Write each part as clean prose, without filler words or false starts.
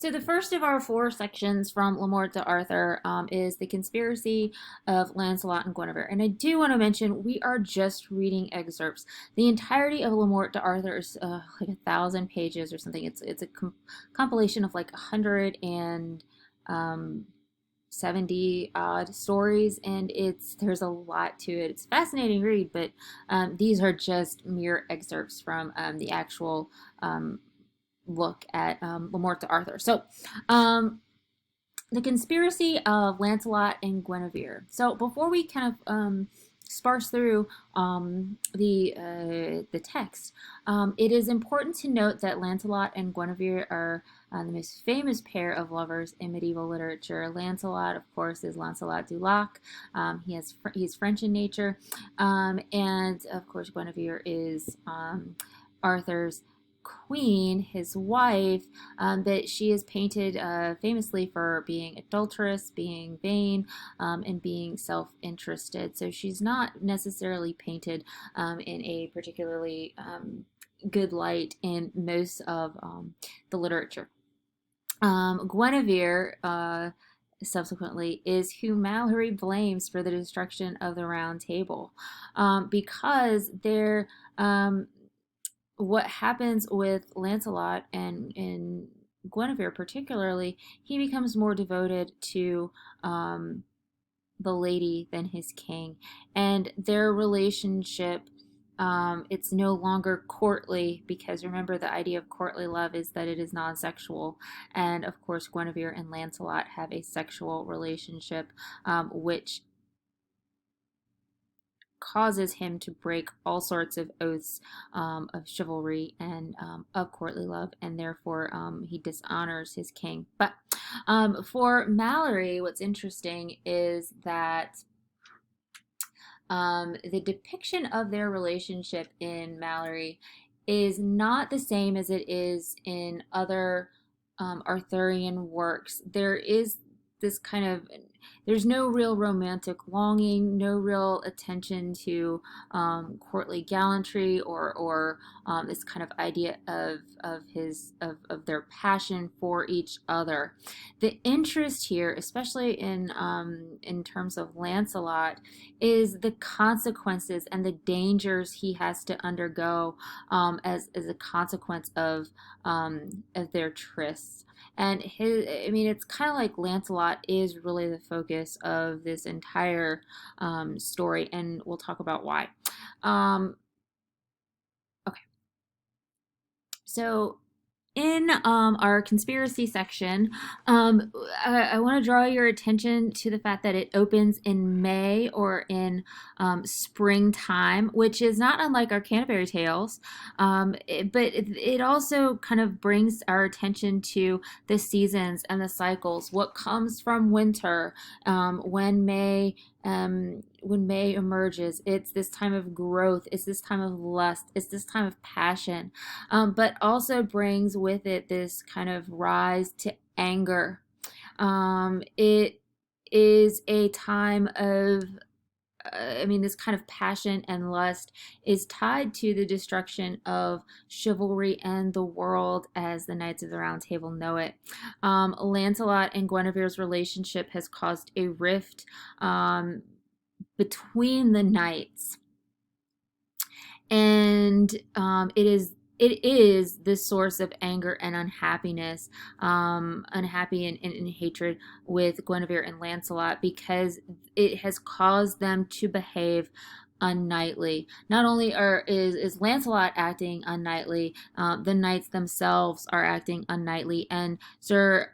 So the first of our four sections from Le Morte to Arthur is the conspiracy of Lancelot and Guinevere. And I do want to mention we are just reading excerpts. The entirety of Le Morte to Arthur is like 1,000 pages or something. It's a compilation of like 170 odd stories, and there's a lot to it. It's a fascinating read, but these are just mere excerpts from the actual look at Le Morte to Arthur. So, the conspiracy of Lancelot and Guinevere. So, before we kind of sparse through the text, it is important to note that Lancelot and Guinevere are the most famous pair of lovers in medieval literature. Lancelot, of course, is Lancelot du Lac. He's French in nature, and of course, Guinevere is Arthur's queen, his wife, but she is painted famously for being adulterous, being vain, and being self-interested. So she's not necessarily painted in a particularly good light in most of the literature. Guinevere subsequently is who Mallory blames for the destruction of the Round Table, because what happens with Lancelot and Guinevere particularly, he becomes more devoted to the lady than his king, and their relationship, it's no longer courtly, because remember, the idea of courtly love is that it is non-sexual, and of course Guinevere and Lancelot have a sexual relationship, which causes him to break all sorts of oaths of chivalry and of courtly love, and therefore he dishonors his king. But for Mallory, what's interesting is that the depiction of their relationship in Mallory is not the same as it is in other Arthurian works. This kind of there's no real romantic longing, no real attention to courtly gallantry, or this kind of idea of their passion for each other. The interest here, especially in terms of Lancelot, is the consequences and the dangers he has to undergo as a consequence of their trysts. And it's kind of like Lancelot is really the focus of this entire story, and we'll talk about why. Okay, so in our conspiracy section, I want to draw your attention to the fact that it opens in May, or in springtime, which is not unlike our Canterbury Tales, but it also kind of brings our attention to the seasons and the cycles. What comes from winter, when May emerges, it's this time of growth, it's this time of lust, it's this time of passion, but also brings with it this kind of rise to anger. It is a time of this kind of passion and lust is tied to the destruction of chivalry and the world as the Knights of the Round Table know it. Lancelot and Guinevere's relationship has caused a rift between the knights, and it is this source of anger and unhappiness, unhappy and hatred with Guinevere and Lancelot, because it has caused them to behave unknightly. Not only is Lancelot acting unknightly, the knights themselves are acting unknightly, and Sir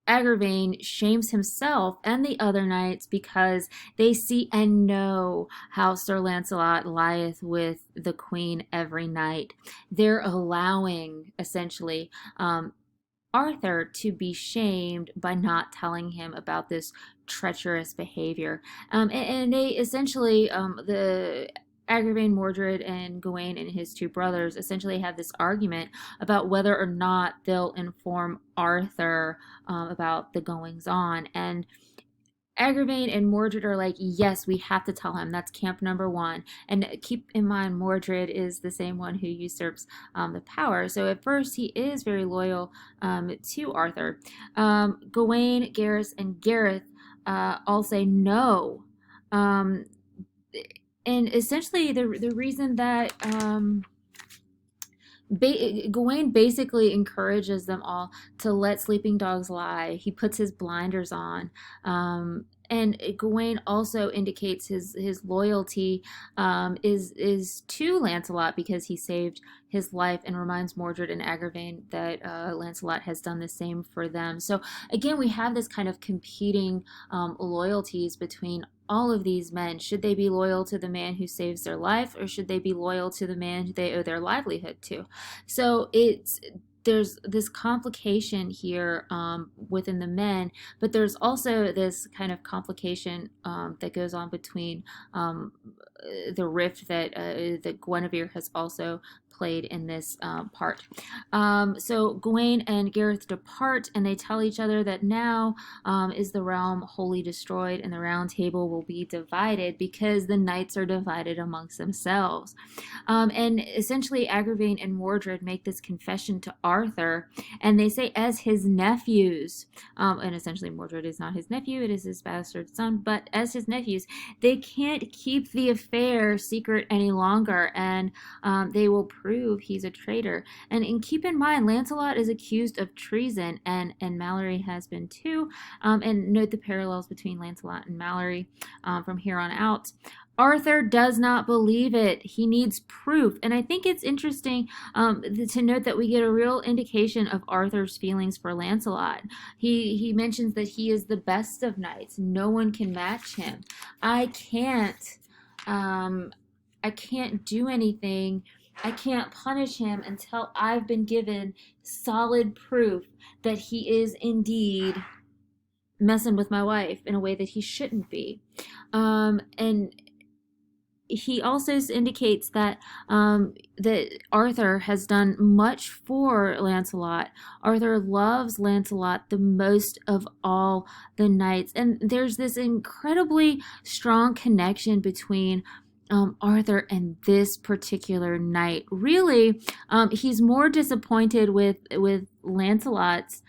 Agravain shames himself and the other knights because they see and know how Sir Lancelot lieth with the queen every night. They're allowing, essentially, Arthur to be shamed by not telling him about this treacherous behavior. And they essentially, the Agravain, Mordred, and Gawain and his two brothers essentially have this argument about whether or not they'll inform Arthur about the goings on. And Agravain and Mordred are like, yes, we have to tell him. That's camp number one. And keep in mind, Mordred is the same one who usurps the power. So at first, he is very loyal to Arthur. Gawain, Gareth, and Gareth all say no. Um, and essentially, the reason that Gawain basically encourages them all to let sleeping dogs lie. He puts his blinders on. And Gawain also indicates his loyalty is to Lancelot because he saved his life, and reminds Mordred and Agravain that Lancelot has done the same for them. So again, we have this kind of competing loyalties between all of these men. Should they be loyal to the man who saves their life, or should they be loyal to the man who they owe their livelihood to? So there's this complication here within the men, but there's also this kind of complication that goes on between the rift that Guinevere has also played in this part. So Gawain and Gareth depart, and they tell each other that now is the realm wholly destroyed, and the round table will be divided because the knights are divided amongst themselves. And essentially, Agravain and Mordred make this confession to Arthur, and they say, as his nephews, and essentially Mordred is not his nephew, it is his bastard son, but as his nephews, they can't keep the affair secret any longer, and they will prove he's a traitor. And keep in mind, Lancelot is accused of treason, and Mallory has been too. And note the parallels between Lancelot and Mallory from here on out. Arthur does not believe it. He needs proof. And I think it's interesting to note that we get a real indication of Arthur's feelings for Lancelot. He mentions that he is the best of knights. No one can match him. I can't do anything. I can't punish him until I've been given solid proof that he is indeed messing with my wife in a way that he shouldn't be. And he also indicates that that Arthur has done much for Lancelot. Arthur loves Lancelot the most of all the knights, and there's this incredibly strong connection between Arthur and this particular knight. Really, he's more disappointed with Lancelot's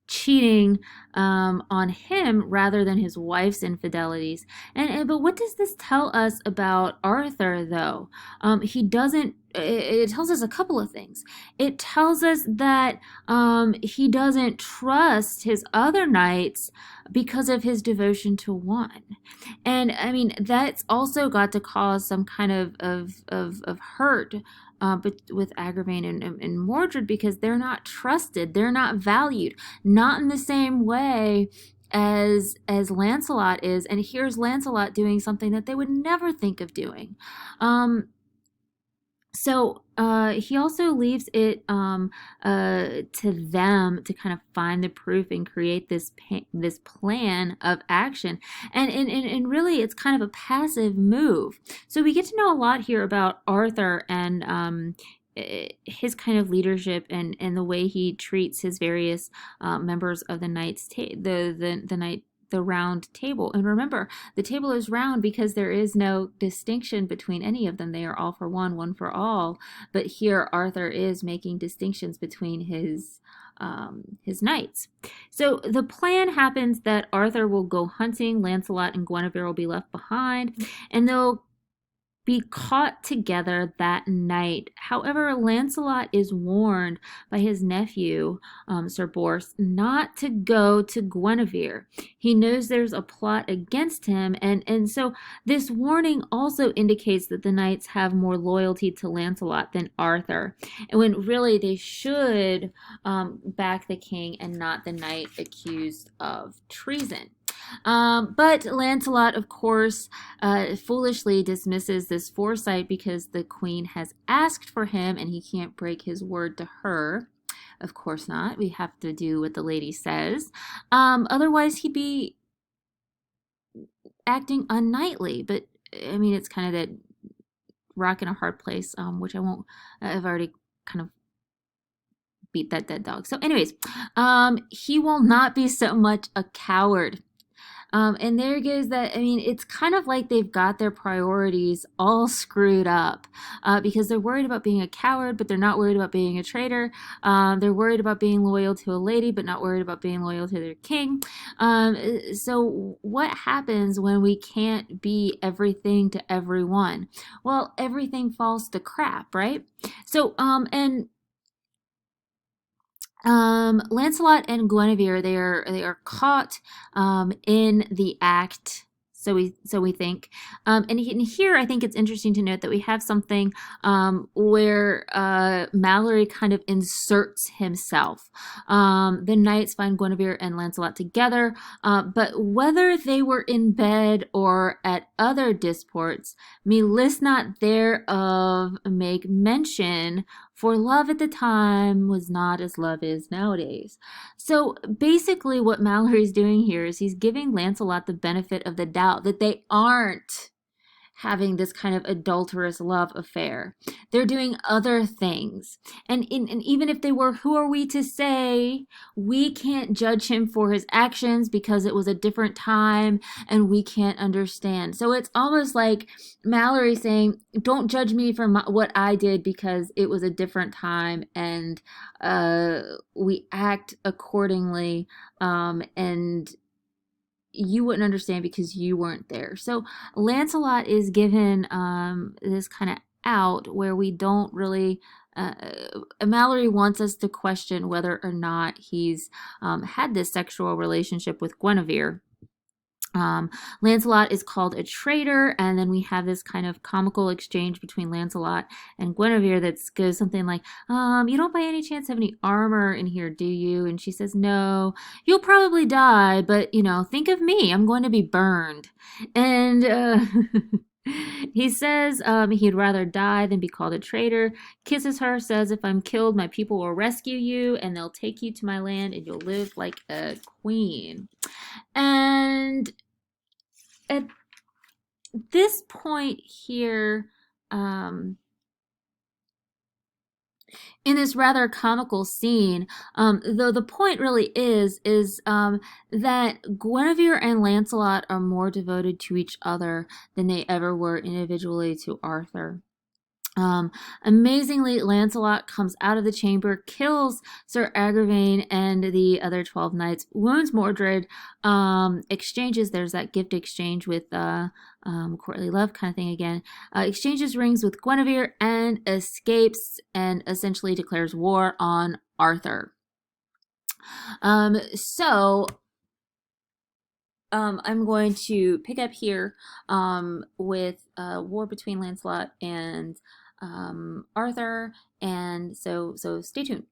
cheating on him rather than his wife's infidelities. And but what does this tell us about Arthur, though? He doesn't. It tells us a couple of things. It tells us that he doesn't trust his other knights because of his devotion to one. And I mean, that's also got to cause some kind of hurt but with Agravain and Mordred, because they're not trusted, they're not valued, not in the same way as Lancelot is. And here's Lancelot doing something that they would never think of doing. So he also leaves it to them to kind of find the proof and create this plan of action, and really it's kind of a passive move. So we get to know a lot here about Arthur and his kind of leadership and the way he treats his various members of the knights the round table. And remember, the table is round because there is no distinction between any of them. They are all for one, one for all. But here Arthur is making distinctions between his knights. So the plan happens that Arthur will go hunting, Lancelot and Guinevere will be left behind, and they'll be caught together that night. However, Lancelot is warned by his nephew, Sir Bors, not to go to Guinevere. He knows there's a plot against him, and so this warning also indicates that the knights have more loyalty to Lancelot than Arthur, and when really they should back the king and not the knight accused of treason. But Lancelot, of course, foolishly dismisses this foresight because the queen has asked for him and he can't break his word to her. Of course not. We have to do what the lady says. Otherwise, he'd be acting unknightly. But, I mean, it's kind of that rock in a hard place, which I won't, I've already kind of beat that dead dog. So, anyways, he will not be so much a coward. And there goes that. I mean, it's kind of like they've got their priorities all screwed up because they're worried about being a coward, but they're not worried about being a traitor. They're worried about being loyal to a lady, but not worried about being loyal to their king. So, what happens when we can't be everything to everyone? Well, everything falls to crap, right? So, Lancelot and Guinevere, they are caught in the act. So we think, and here I think it's interesting to note that we have something where Mallory kind of inserts himself. The knights find Guinevere and Lancelot together, but whether they were in bed or at other disports, me list not thereof make mention, for love at the time was not as love is nowadays. So basically, what Mallory's doing here is he's giving Lancelot the benefit of the doubt that they aren't having this kind of adulterous love affair. They're doing other things. And even if they were, who are we to say? We can't judge him for his actions because it was a different time and we can't understand. So it's almost like Mallory saying, don't judge me for what I did because it was a different time and we act accordingly. And you wouldn't understand because you weren't there. So Lancelot is given this kind of out where we don't really. Mallory wants us to question whether or not he's had this sexual relationship with Guinevere. Lancelot is called a traitor, and then we have this kind of comical exchange between Lancelot and Guinevere that goes something like, you don't by any chance have any armor in here, do you? And she says, no, you'll probably die, but, think of me. I'm going to be burned. And he says he'd rather die than be called a traitor, kisses her, says, if I'm killed, my people will rescue you, and they'll take you to my land, and you'll live like a queen. And at this point here, in this rather comical scene, though the point really is that Guinevere and Lancelot are more devoted to each other than they ever were individually to Arthur. Amazingly, Lancelot comes out of the chamber, kills Sir Agravain and the other 12 knights, wounds Mordred, exchanges, there's that gift exchange with courtly love kind of thing again, exchanges rings with Guinevere and escapes and essentially declares war on Arthur. I'm going to pick up here with war between Lancelot and Arthur, and so stay tuned.